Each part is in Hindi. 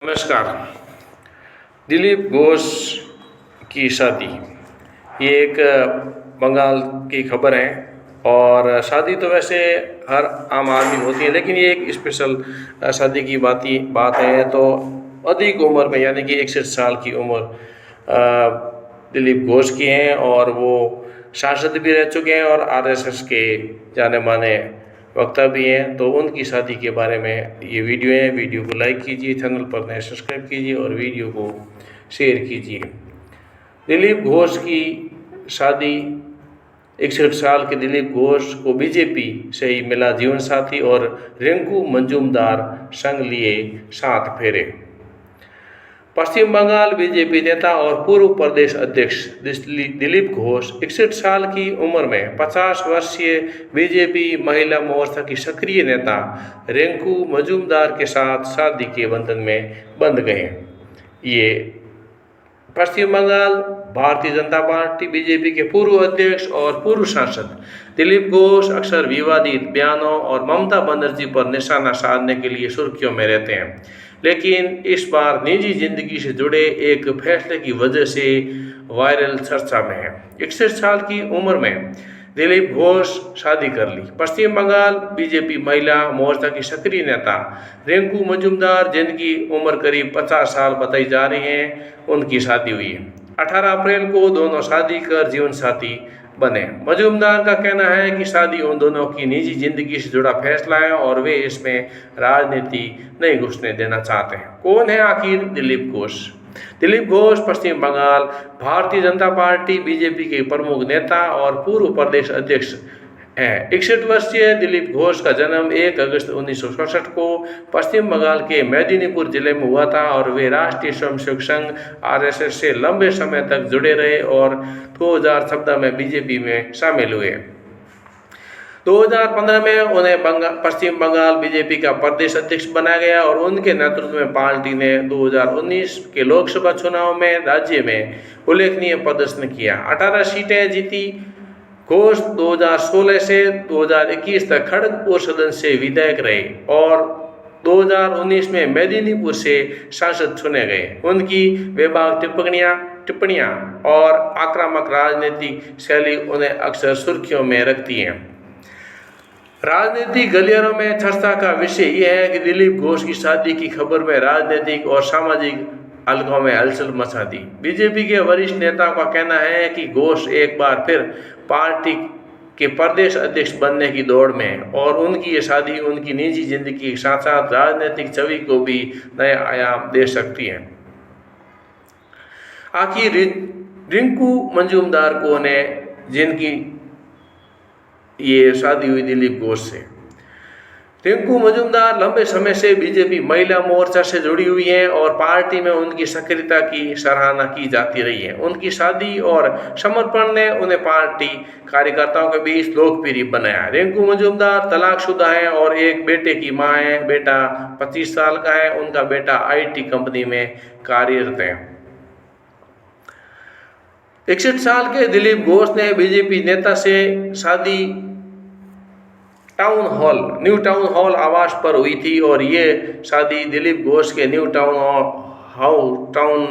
नमस्कार। दिलीप घोष की शादी, ये एक बंगाल की खबर है। और शादी तो वैसे हर आम आदमी होती है, लेकिन ये एक स्पेशल शादी की बात है। तो अधिक उम्र में, यानी कि 61 साल की उम्र दिलीप घोष की हैं, और वो सांसद भी रह चुके हैं और आरएसएस के जाने माने वक्ता भी हैं। तो उनकी शादी के बारे में ये वीडियो है। वीडियो को लाइक कीजिए, चैनल पर नए सब्सक्राइब कीजिए और वीडियो को शेयर कीजिए। दिलीप घोष की शादी, 61 साल के दिलीप घोष को बीजेपी से ही मिला जीवन साथी, और रिंकू मंजूमदार संग लिए 7 फेरे। पश्चिम बंगाल बीजेपी नेता और पूर्व प्रदेश अध्यक्ष दिलीप घोष 61 साल की उम्र में 50 वर्षीय बीजेपी महिला मोर्चा की सक्रिय नेता रिंकू मंजूमदार के साथ शादी के बंधन में बंध गए। ये पश्चिम बंगाल भारतीय जनता पार्टी बीजेपी के पूर्व अध्यक्ष और पूर्व सांसद दिलीप घोष अक्सर विवादित बयानों और ममता बनर्जी पर निशाना साधने के लिए सुर्खियों में रहते हैं, लेकिन इस बार निजी जिंदगी से जुड़े एक फैसले की वजह से वायरल चर्चा में है। 61 साल की उम्र में दिलीप घोष शादी कर ली। पश्चिम बंगाल बीजेपी महिला मोर्चा की सक्रिय नेता रिंकू मंजूमदार, जिनकी उम्र करीब 50 साल बताई जा रही है, उनकी शादी हुई है। 18 अप्रैल को दोनों शादी कर जीवन साथी बने। मंजूमदार का कहना है कि शादी उन दोनों की निजी जिंदगी से जुड़ा फैसला है और वे इसमें राजनीति नहीं घुसने देना चाहते हैं। कौन है आखिर दिलीप घोष? दिलीप घोष पश्चिम बंगाल भारतीय जनता पार्टी बीजेपी के प्रमुख नेता और पूर्व प्रदेश अध्यक्ष हैं। 61 वर्षीय दिलीप घोष का जन्म 1 अगस्त 1967 को पश्चिम बंगाल के मेदिनीपुर जिले में हुआ था, और वे राष्ट्रीय स्वयंसेवक संघ आरएसएस से लंबे समय तक जुड़े रहे और 2014 में बीजेपी में शामिल हुए। 2015 में उन्हें पश्चिम बंगाल बीजेपी का प्रदेश अध्यक्ष बनाया गया, और उनके नेतृत्व में पार्टी ने 2019 के लोकसभा चुनाव में राज्य में उल्लेखनीय प्रदर्शन किया, 18 सीटें जीती। घोष 2016 से 2021 तक खड़गपुर सदन से विधायक रहे और 2019 में मेदिनीपुर से सांसद चुने गए। उनकी बेबाक टिप्पणियां और आक्रामक राजनीतिक शैली उन्हें अक्सर सुर्खियों में रखती हैं। राजनीतिक गलियारों में चर्चा का विषय यह है कि दिलीप घोष की शादी की खबर में राजनीतिक और सामाजिक हलकों में हलचल मचा दी। बीजेपी के वरिष्ठ नेताओं का कहना है कि घोष एक बार फिर पार्टी के प्रदेश अध्यक्ष बनने की दौड़ में है, और उनकी ये शादी उनकी निजी जिंदगी के साथ साथ राजनीतिक छवि को भी नए आयाम दे सकती है। आखिर रिंकू मंजूमदार कौन है जिनकी ये शादी हुई दिलीप घोष से? रिंकू मंजूमदार लंबे समय से बीजेपी महिला मोर्चा से जुड़ी हुई हैं और पार्टी में उनकी सक्रियता की सराहना की जाती रही है। उनकी शादी और समर्पण ने उन्हें पार्टी कार्यकर्ताओं के बीच लोकप्रिय बनाया। रिंकू मंजूमदार तलाकशुदा हैं और एक बेटे की मां है। बेटा 25 साल का है। उनका बेटा आईटी कंपनी में कार्यरत है। 61 साल के दिलीप घोष ने बीजेपी नेता से शादी न्यू टाउन हॉल आवास पर हुई थी, और ये शादी दिलीप घोष के न्यू टाउन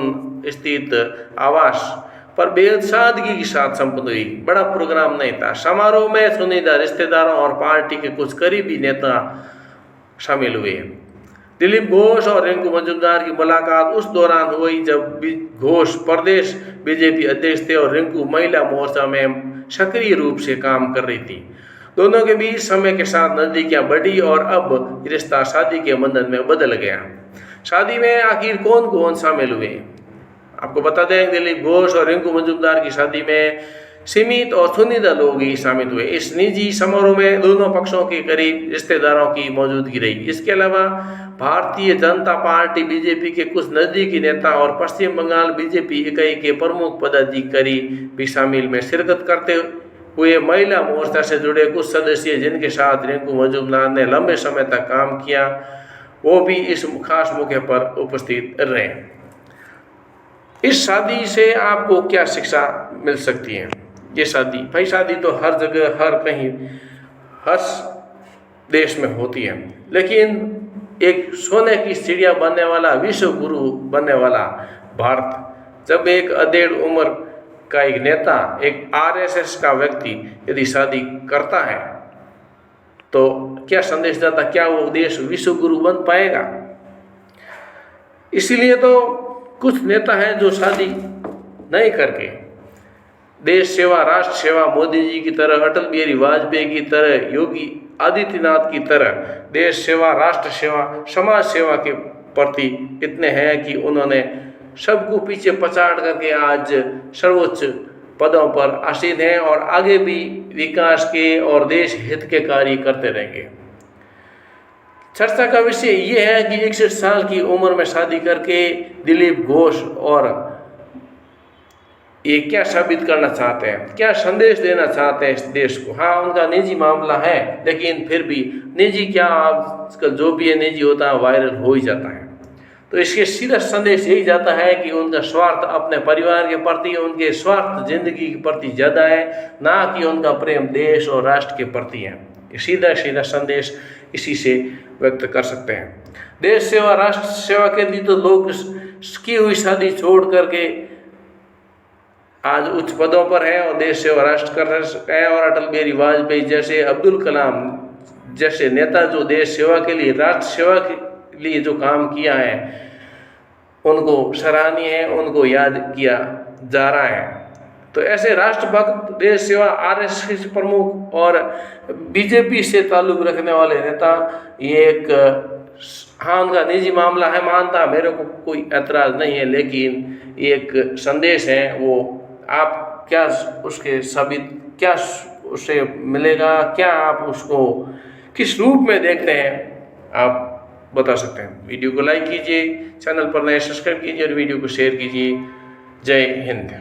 स्थित आवास पर बेहद सादगी के साथ संपन्न हुई। बड़ा प्रोग्राम नहीं था। समारोह में चुनिंदा रिश्तेदारों और पार्टी के कुछ करीबी नेता शामिल हुए। दिलीप घोष और रिंकू मंजूमदार की मुलाकात उस दौरान हुई जब घोष प्रदेश बीजेपी अध्यक्ष थे और रिंकू महिला मोर्चा में सक्रिय रूप से काम कर रही थी। दोनों के बीच समय के साथ नजदीकियां बढ़ी और अब रिश्ता शादी के बंधन में बदल गया। शादी में आखिर कौन कौन शामिल हुए? आपको बता दें, दिलीप घोष और रिंकू मंजूमदार की शादी में सीमित और चुनिंदा लोग ही शामिल हुए। इस निजी समारोह में दोनों पक्षों के करीब रिश्तेदारों की मौजूदगी रही। इसके अलावा भारतीय जनता पार्टी बीजेपी के कुछ नजदीकी नेता और पश्चिम बंगाल बीजेपी इकाई के प्रमुख पदाधिकारी भी शामिल में शिरकत करते हुए महिला मोर्चा से जुड़े कुछ सदस्य जिनके साथ रिंकू मंजूमदार ने लंबे समय तक काम किया, वो भी इस खास मौके पर उपस्थित रहे। इस शादी से आपको क्या शिक्षा मिल सकती है? ये शादी तो हर जगह, हर कहीं, हर देश में होती है, लेकिन एक सोने की चिड़िया बनने वाला, विश्व गुरु बनने वाला भारत, जब एक अधेड़ उम्र का एक नेता, एक आरएसएस का व्यक्ति यदि शादी करता है तो क्या संदेश देता, क्या वो देश विश्व गुरु बन पाएगा? इसीलिए तो कुछ नेता हैं जो शादी नहीं करके देश सेवा, राष्ट्र सेवा, मोदी जी की तरह, अटल बिहारी वाजपेयी की तरह, योगी आदित्यनाथ की तरह देश सेवा, राष्ट्र सेवा, समाज सेवा के प्रति इतने हैं कि उन्होंने सबको पीछे पछाड़ करके आज सर्वोच्च पदों पर आसीन हैं और आगे भी विकास के और देश हित के कार्य करते रहेंगे। चर्चा का विषय ये है कि 61 साल की उम्र में शादी करके दिलीप घोष और ये क्या साबित करना चाहते हैं, क्या संदेश देना चाहते हैं इस देश को? हाँ, उनका निजी मामला है, लेकिन फिर भी निजी क्या, आजकल जो भी है निजी होता है वायरल हो ही जाता है। तो इसके सीधा संदेश यही जाता है कि उनका स्वार्थ अपने परिवार के प्रति, उनके स्वार्थ जिंदगी के प्रति ज़्यादा है, ना कि उनका प्रेम देश और राष्ट्र के प्रति है। सीधा सीधा संदेश इसी से व्यक्त कर सकते हैं। देश सेवा, राष्ट्र सेवा के लिए तो लोग की हुई शादी छोड़ करके आज उच्च पदों पर है और देश सेवा, राष्ट्र कर रहे हैं। और अटल बिहारी वाजपेयी जैसे, अब्दुल कलाम जैसे नेता जो देश सेवा के लिए, राष्ट्र सेवा के लिए जो काम किया है, उनको सराहनीय है, उनको याद किया जा रहा है। तो ऐसे राष्ट्रभक्त, देश सेवा, आरएसएस प्रमुख और बीजेपी से ताल्लुक रखने वाले नेता, ये एक, हाँ उनका निजी मामला है, मानता मेरे को कोई ऐतराज़ नहीं है, लेकिन एक संदेश है, वो आप क्या उसके साबित, क्या उससे मिलेगा, क्या आप उसको किस रूप में देखते हैं, आप बता सकते हैं। वीडियो को लाइक कीजिए, चैनल पर नए सब्सक्राइब कीजिए और वीडियो को शेयर कीजिए। जय हिंद।